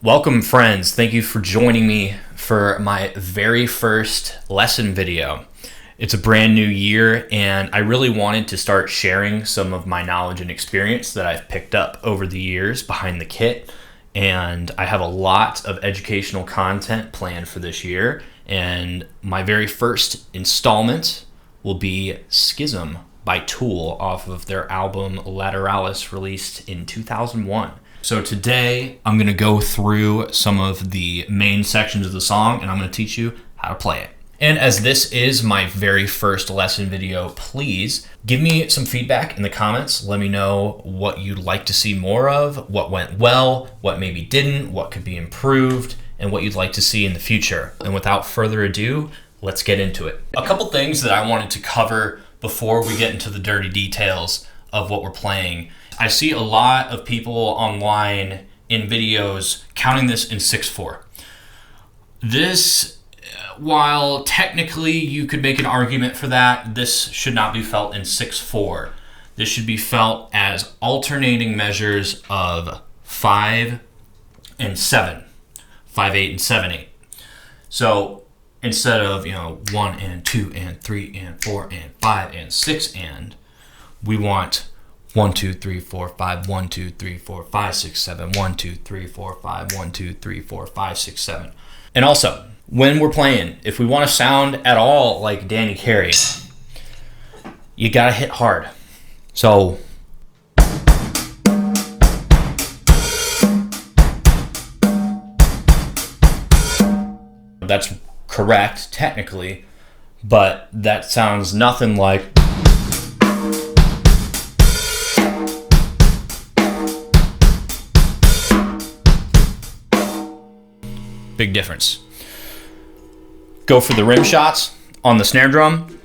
Welcome, friends. Thank you for joining me for my very first lesson video. It's a brand new year, and I really wanted to start sharing some of my knowledge and experience that I've picked up over the years behind the kit. And I have a lot of educational content planned for this year. And my very first installment will be Schism by Tool off of their album Lateralis, released in 2001. So today I'm going to go through some of the main sections of the song, and I'm going to teach you how to play it. And as this is my very first lesson video, please give me some feedback in the comments. Let me know what you'd like to see more of, what went well, what maybe didn't, what could be improved, and what you'd like to see in the future. And without further ado, let's get into it. A couple things that I wanted to cover before we get into the dirty details of what we're playing. I see a lot of people online in videos counting this in 6/4. This, while technically you could make an argument for that, this should not be felt in 6/4. This should be felt as alternating measures of 5 and 7, 5/8 and 7/8. So instead of 1 and 2 and 3 and 4 and 5 and 6 and, we want 1, 2, 3, 4, 5, 1, 2, 3, 4, 5, 6, 7, 1, 2, 3, 4, 5, 1, 2, 3, 4, 5, 6, 7. And also, when we're playing, if we want to sound at all like Danny Carey, you gotta hit hard. So that's correct technically, but that sounds nothing like. Big difference. Go for the rim shots on the snare drum,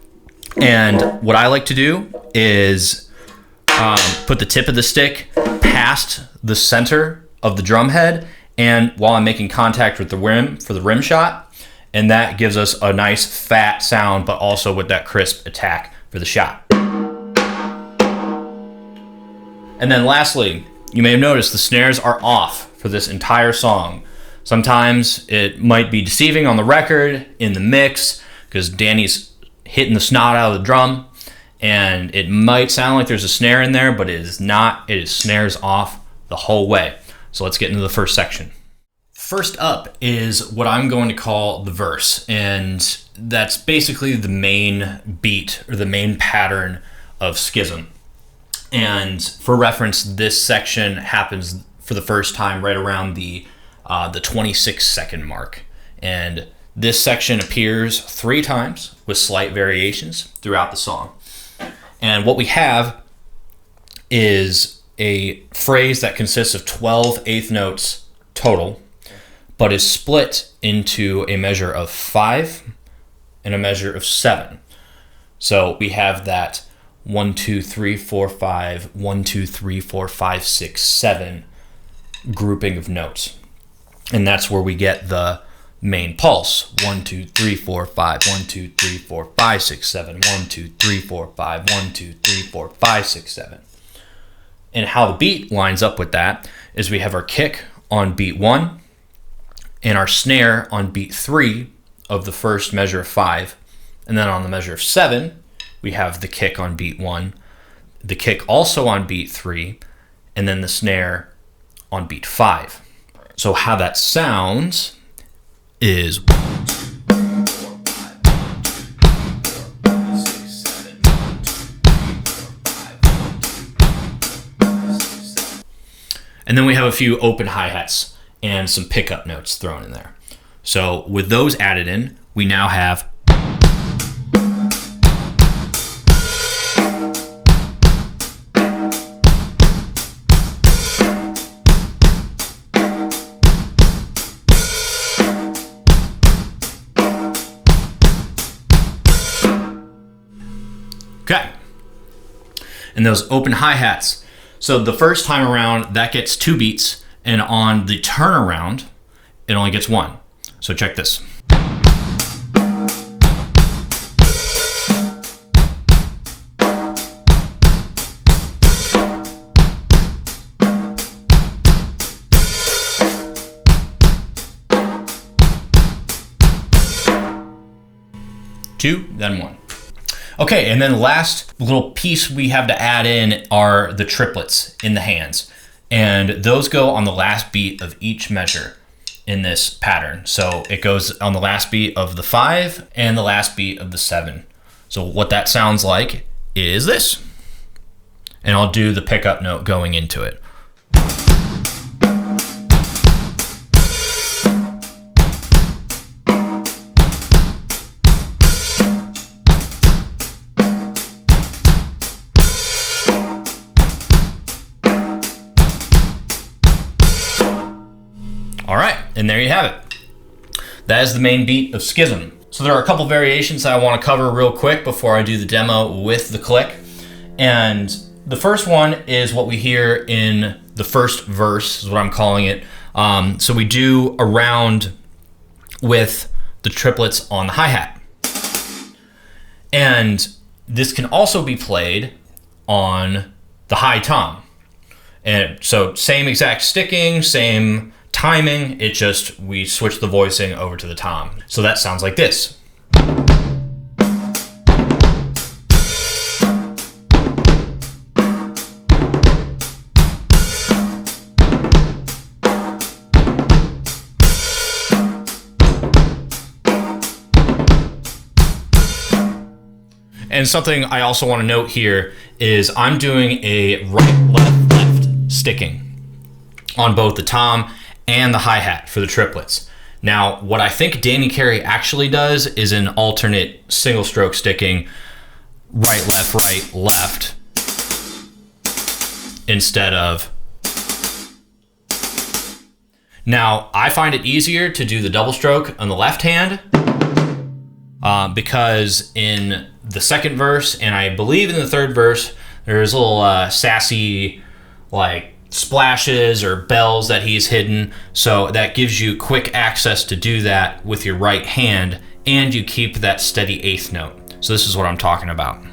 and what I like to do is put the tip of the stick past the center of the drum head, and while I'm making contact with the rim for the rim shot, and that gives us a nice fat sound, but also with that crisp attack for the shot. And then lastly, you may have noticed the snares are off for this entire song. Sometimes it might be deceiving on the record, in the mix, because Danny's hitting the snot out of the drum, and it might sound like there's a snare in there, but it is not. It is snares off the whole way. So let's get into the first section. First up is what I'm going to call the verse, and that's basically the main beat or the main pattern of Schism. And for reference, this section happens for the first time right around the 26-second mark. And this section appears 3 times with slight variations throughout the song. And what we have is a phrase that consists of 12 eighth notes total, but is split into a measure of 5 and a measure of 7. So we have that 1, 2, 3, 4, 5, 1, 2, 3, 4, 5, 6, 7 grouping of notes. And that's where we get the main pulse. 1, 2, 3, 4, 5, 1, 2, 3, 4, 5, 6, 7, 1, 2, 3, 4, 5, 1, 2, 3, 4, 5, 6, 7. And how the beat lines up with that is we have our kick on beat 1 and our snare on beat 3 of the first measure of 5. And then on the measure of 7, we have the kick on beat 1, the kick also on beat 3, and then the snare on beat 5. So how that sounds is 1, 2, 3, 4, 5, 1, 2, 3, 4, 5, 6, 7, 1, 2, 3, 4, 5, 1, 2, 3, 4, 5, 6, 7. And then we have a few open hi-hats and some pickup notes thrown in there. So with those added in, we now have. Okay, and those open hi-hats. So the first time around, that gets 2 beats, and on the turnaround, it only gets 1. So check this. 2, then 1. Okay, and then the last little piece we have to add in are the triplets in the hands. And those go on the last beat of each measure in this pattern. So it goes on the last beat of the 5 and the last beat of the 7. So what that sounds like is this. And I'll do the pickup note going into it. All right, and there you have it. That is the main beat of Schism. So there are a couple variations that I want to cover real quick before I do the demo with the click. And the first one is what we hear in the first verse, is what I'm calling it. So we do a round with the triplets on the hi-hat. And this can also be played on the high tom. And so same exact sticking, same timing, it just, we switch the voicing over to the tom. So that sounds like this. And something I also want to note here is I'm doing a right, left, left sticking on both the tom and the hi-hat for the triplets. Now, what I think Danny Carey actually does is an alternate single stroke sticking right, left, instead of. Now, I find it easier to do the double stroke on the left hand because in the second verse, and I believe in the third verse, there's little sassy, like, splashes or bells that he's hidden, so that gives you quick access to do that with your right hand, and you keep that steady eighth note. So this is what I'm talking about.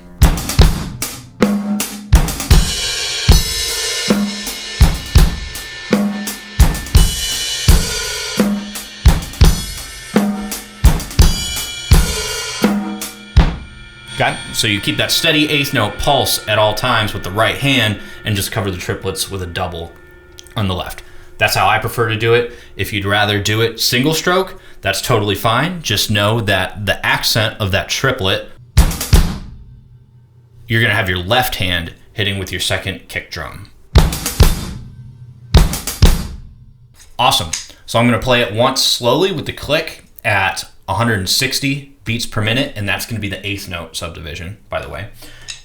Got it? So you keep that steady eighth note pulse at all times with the right hand and just cover the triplets with a double on the left. That's how I prefer to do it. If you'd rather do it single stroke, that's totally fine. Just know that the accent of that triplet, you're gonna have your left hand hitting with your second kick drum. Awesome. So I'm gonna play it once slowly with the click at 160 beats per minute, and that's going to be the eighth note subdivision, by the way.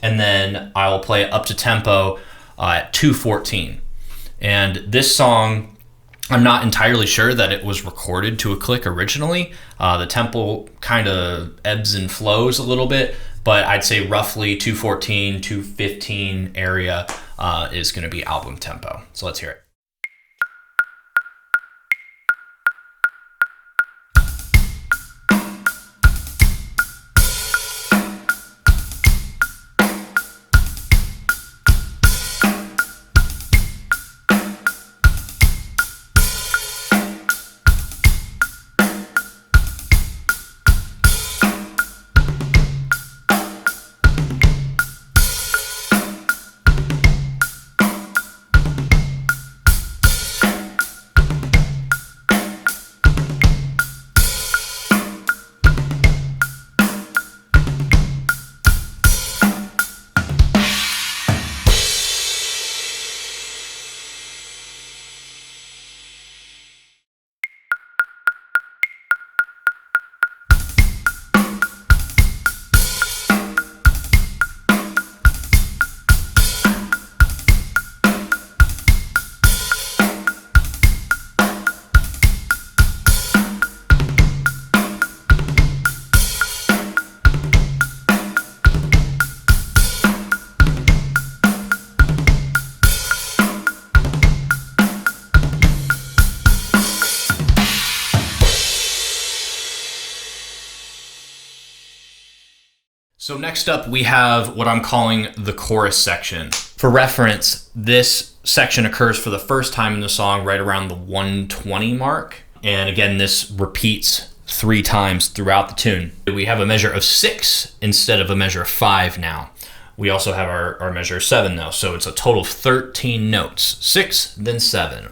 And then I will play it up to tempo at 214. And this song, I'm not entirely sure that it was recorded to a click originally. The tempo kind of ebbs and flows a little bit, but I'd say roughly 214, 215 area is going to be album tempo. So let's hear it. So next up, we have what I'm calling the chorus section. For reference, this section occurs for the first time in the song right around the 120 mark. And again, this repeats 3 times throughout the tune. We have a measure of 6 instead of a measure of 5 now. We also have our measure of 7 though, so it's a total of 13 notes. 6, then 7.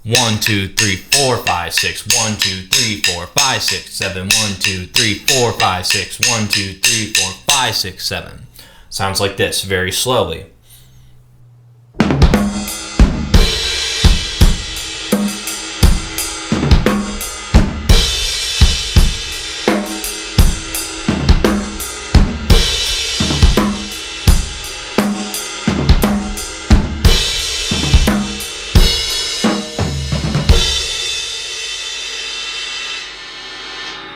1, 2, 3, 4, 5, 6. 1, 2, 3, 4, 5, 6, 7. 1, 2, 3, 4, 5, 6. 1, 2, 3, 4, 5, 6, 7. Sounds like this, very slowly.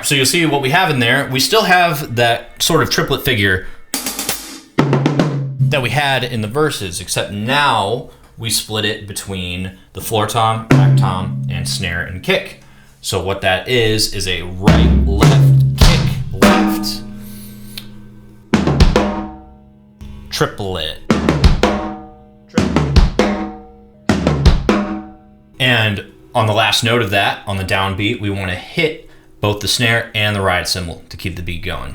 So you'll see what we have in there. We still have that sort of triplet figure that we had in the verses, except now we split it between the floor tom, back tom, and snare and kick. So what that is a right, left, kick, left, triplet. And on the last note of that, on the downbeat, we want to hit both the snare and the ride cymbal to keep the beat going.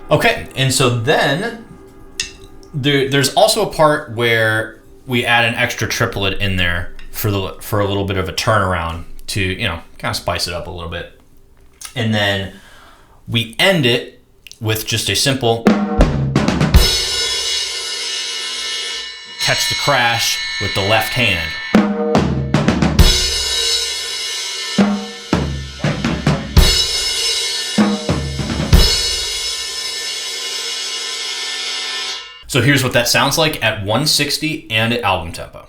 Okay, and so then there's also a part where we add an extra triplet in there for a little bit of a turnaround to, you know, kind of spice it up a little bit. And then we end it with just a simple catch the crash with the left hand. So here's what that sounds like at 160 and at album tempo.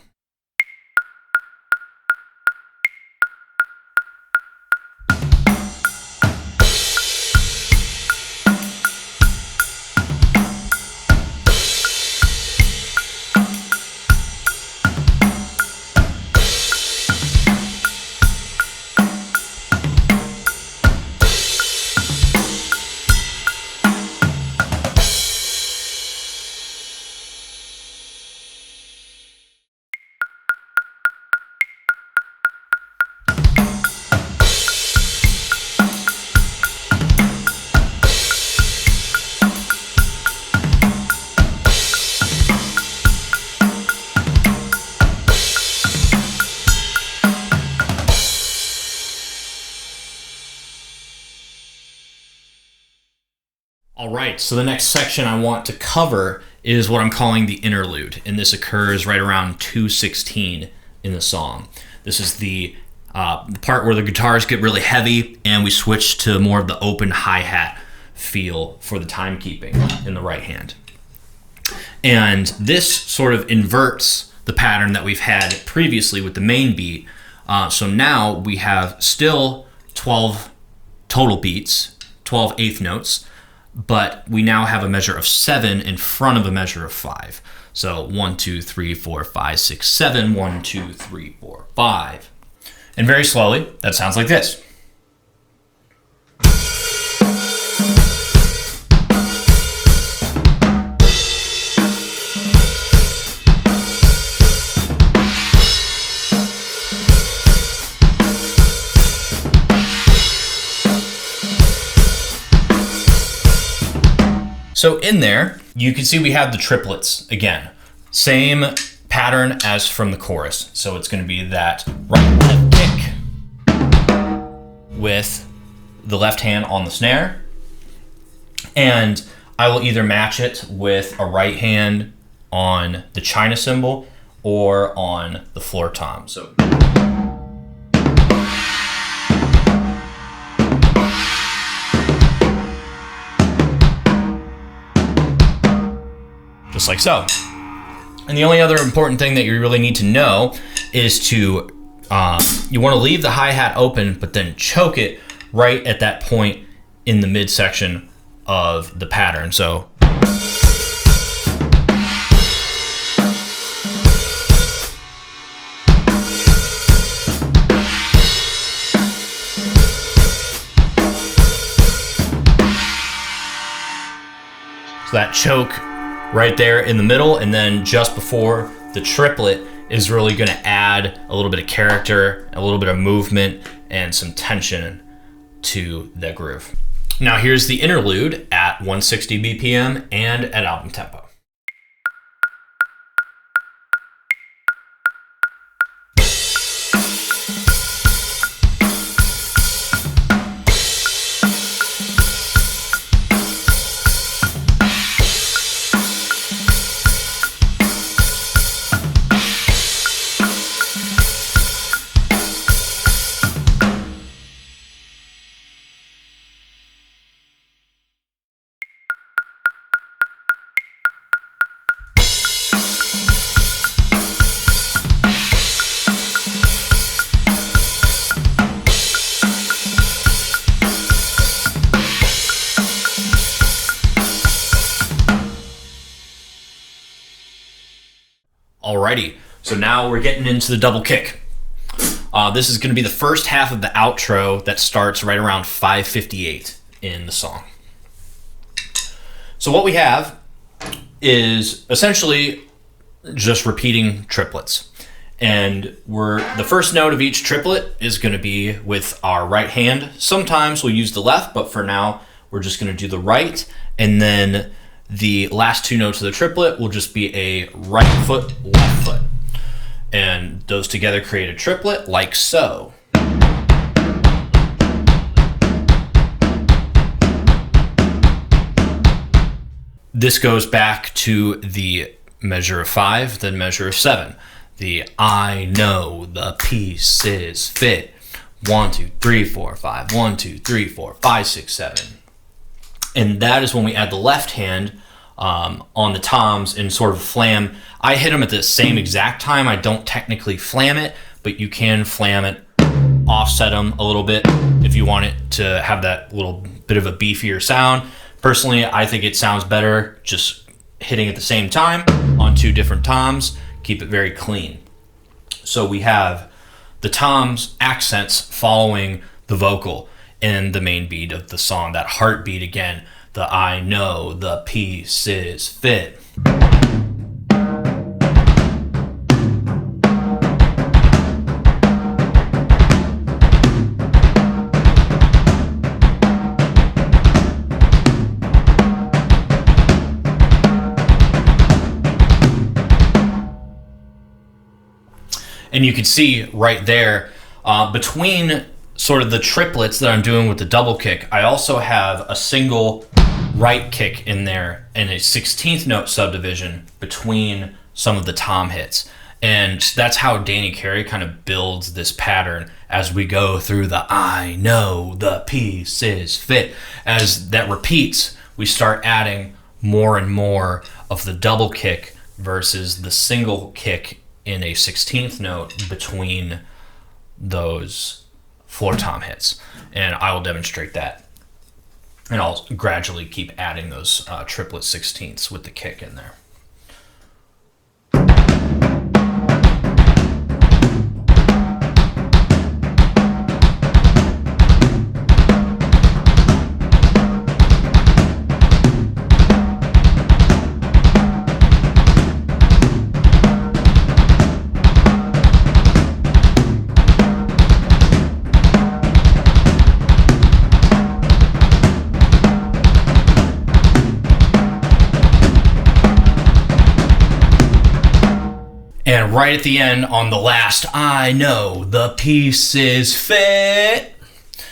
All right, so the next section I want to cover is what I'm calling the interlude, and this occurs right around 2:16 in the song. This is the part where the guitars get really heavy and we switch to more of the open hi-hat feel for the timekeeping in the right hand. And this sort of inverts the pattern that we've had previously with the main beat. So now we have still 12 total beats, 12 eighth notes, but we now have a measure of 7 in front of a measure of 5. So 1, 2, 3, 4, 5, 6, 7, 1, 2, 3, 4, 5. And very slowly, that sounds like this. So in there, you can see we have the triplets again. Same pattern as from the chorus. So it's going to be that right left kick with the left hand on the snare. And I will either match it with a right hand on the China cymbal or on the floor tom. So just like so. And the only other important thing that you really need to know is to, you want to leave the hi-hat open, but then choke it right at that point in the midsection of the pattern. So that choke right there in the middle, and then just before the triplet is really going to add a little bit of character, a little bit of movement, and some tension to the groove. Now here's the interlude at 160 BPM and at album tempo. Alrighty, so now we're getting into the double kick. This is going to be the first half of the outro that starts right around 5:58 in the song. So what we have is essentially just repeating triplets. And the first note of each triplet is going to be with our right hand. Sometimes we'll use the left, but for now we're just going to do the right. And then the last two notes of the triplet will just be a right foot, left foot. And those together create a triplet like so. This goes back to the measure of 5, then measure of 7. The I know the pieces fit. 1, 2, 3, 4, 5. 1, 2, 3, 4, 5, 6, 7. And that is when we add the left hand on the toms and sort of flam. I hit them at the same exact time. I don't technically flam it, but you can flam it, offset them a little bit if you want it to have that little bit of a beefier sound. Personally, I think it sounds better just hitting at the same time on two different toms. Keep it very clean. So we have the toms accents following the vocal in the main beat of the song, that heartbeat again, the I know the pieces fit. And you can see right there, between sort of the triplets that I'm doing with the double kick, I also have a single right kick in there and a 16th note subdivision between some of the tom hits. And that's how Danny Carey kind of builds this pattern as we go through the I know the pieces fit. As that repeats, we start adding more and more of the double kick versus the single kick in a 16th note between those floor tom hits. And I will demonstrate that. And I'll gradually keep adding those triplet 16ths with the kick in there. And right at the end, on the last, I know the pieces fit,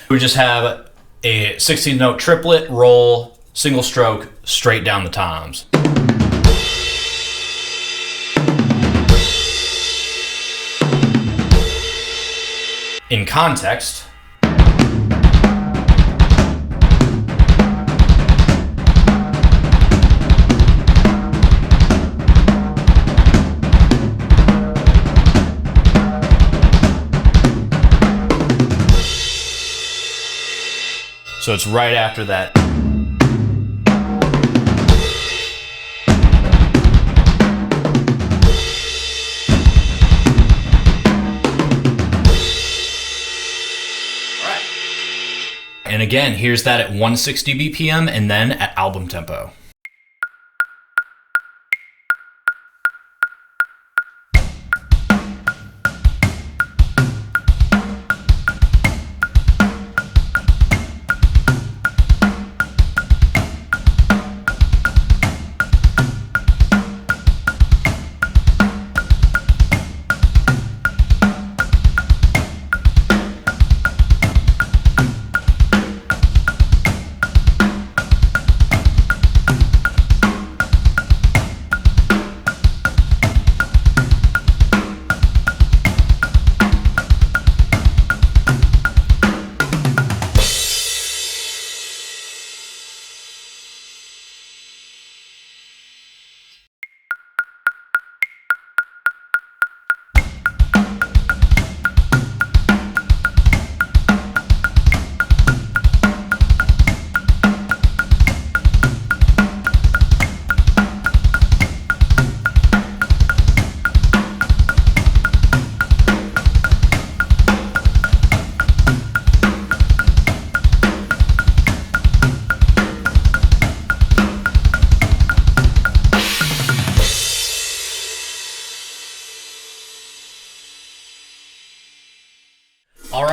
we just have a 16th note triplet, roll, single stroke, straight down the toms. In context, so it's right after that. All right. And again, here's that at 160 BPM and then at album tempo.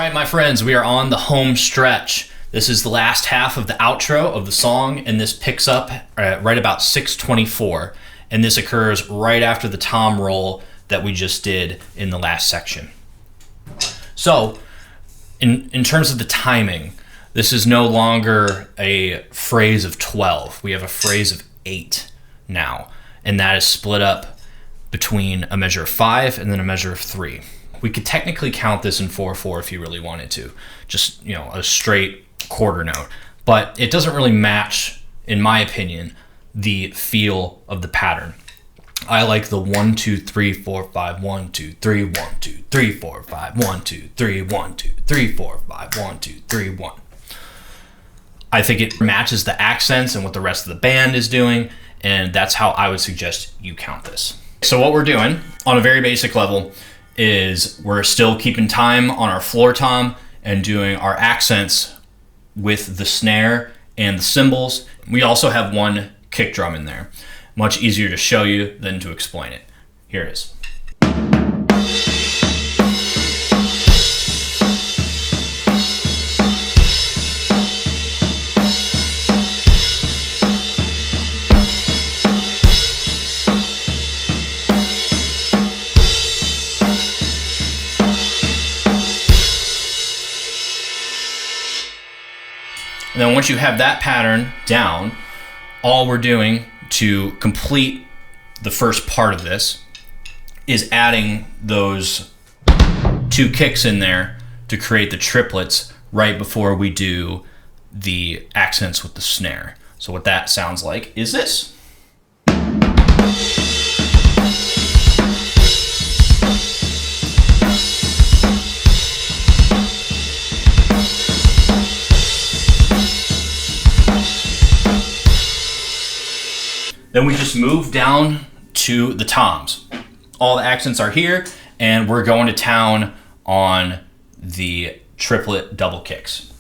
right, my friends, we are on the home stretch. This is the last half of the outro of the song, and this picks up right about 6:24, and this occurs right after the tom roll that we just did in the last section. So, in terms of the timing, this is no longer a phrase of 12. We have a phrase of 8 now, and that is split up between a measure of 5 and then a measure of 3. We could technically count this in 4/4 if you really wanted to, just, a straight quarter note, but it doesn't really match, in my opinion, the feel of the pattern. I like the 1 2 3 4 5 1 2 3 1 2 3 4 5 1 2 3 1 2 3 4 5 1 2 3 1. I think it matches the accents and what the rest of the band is doing, and that's how I would suggest you count this. So what we're doing on a very basic level is we're still keeping time on our floor tom and doing our accents with the snare and the cymbals. We also have one kick drum in there. Much easier to show you than to explain it. Here it is. And then once you have that pattern down, all we're doing to complete the first part of this is adding those 2 kicks in there to create the triplets right before we do the accents with the snare. So what that sounds like is this. Then we just move down to the toms. All the accents are here, and we're going to town on the triplet double kicks.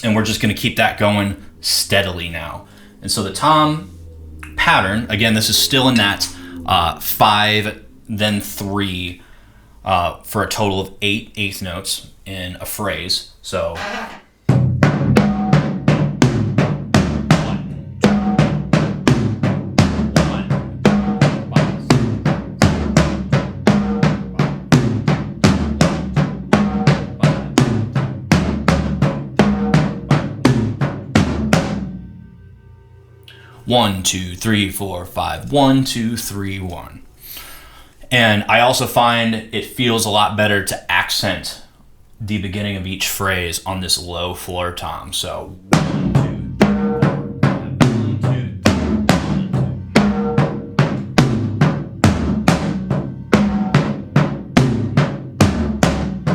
And we're just going to keep that going steadily now. And so the tom pattern, again, this is still in that 5, then 3, for a total of 8 eighth notes in a phrase. So... One, 2, 3, 4, 5. 1, 2, 3, 1. And I also find it feels a lot better to accent the beginning of each phrase on this low floor tom. So 1, 2, 3, 4, 5, 1, 2.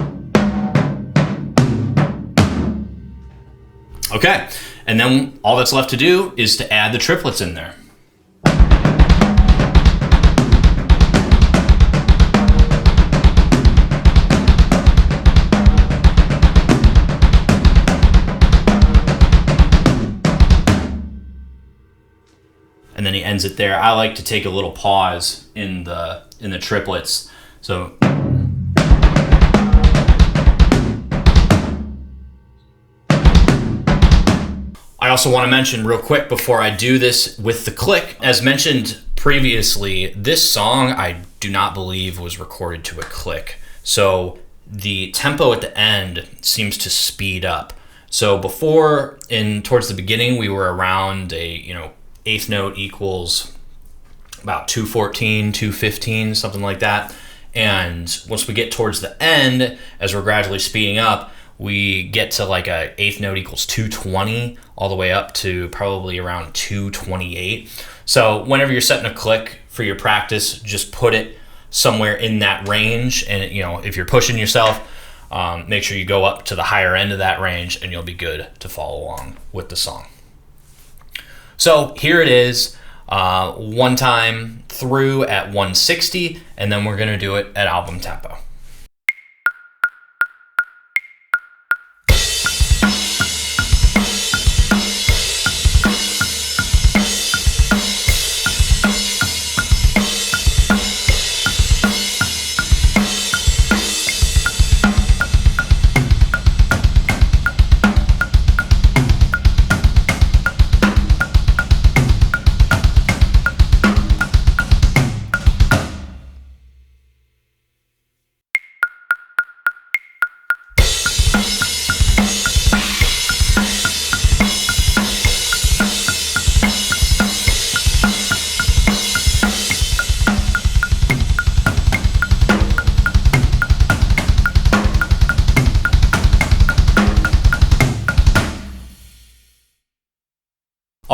Okay. And then all that's left to do is to add the triplets in there. And then he ends it there. I like to take a little pause in the triplets. So I also want to mention real quick before I do this with the click, as mentioned previously, this song I do not believe was recorded to a click. So the tempo at the end seems to speed up. So before, towards the beginning, we were around a, eighth note equals about 214, 215, something like that. And once we get towards the end, as we're gradually speeding up, we get to like a eighth note equals 220 all the way up to probably around 228. So whenever you're setting a click for your practice, just put it somewhere in that range. And if you're pushing yourself, make sure you go up to the higher end of that range and you'll be good to follow along with the song. So here it is, one time through at 160, and then we're gonna do it at album tempo.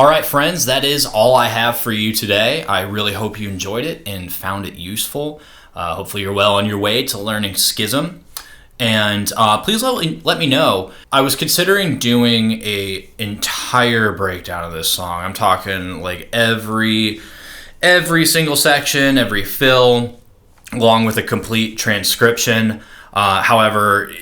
All right, friends, that is all I have for you today. I really hope you enjoyed it and found it useful. Hopefully you're well on your way to learning Schism. And please let me know. I was considering doing a entire breakdown of this song. I'm talking like every single section, every fill, along with a complete transcription. However,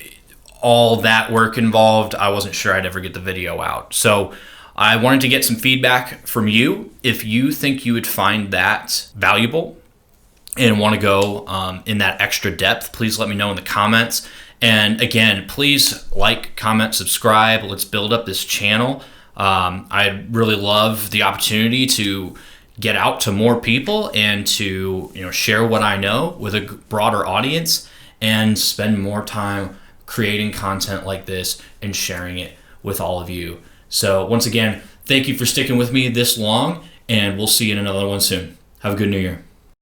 all that work involved, I wasn't sure I'd ever get the video out. So I wanted to get some feedback from you. If you think you would find that valuable and want to go in that extra depth, please let me know in the comments. And again, please like, comment, subscribe. Let's build up this channel. I'd really love the opportunity to get out to more people and to share what I know with a broader audience and spend more time creating content like this and sharing it with all of you. So once again, thank you for sticking with me this long, and we'll see you in another one soon. Have a good New Year.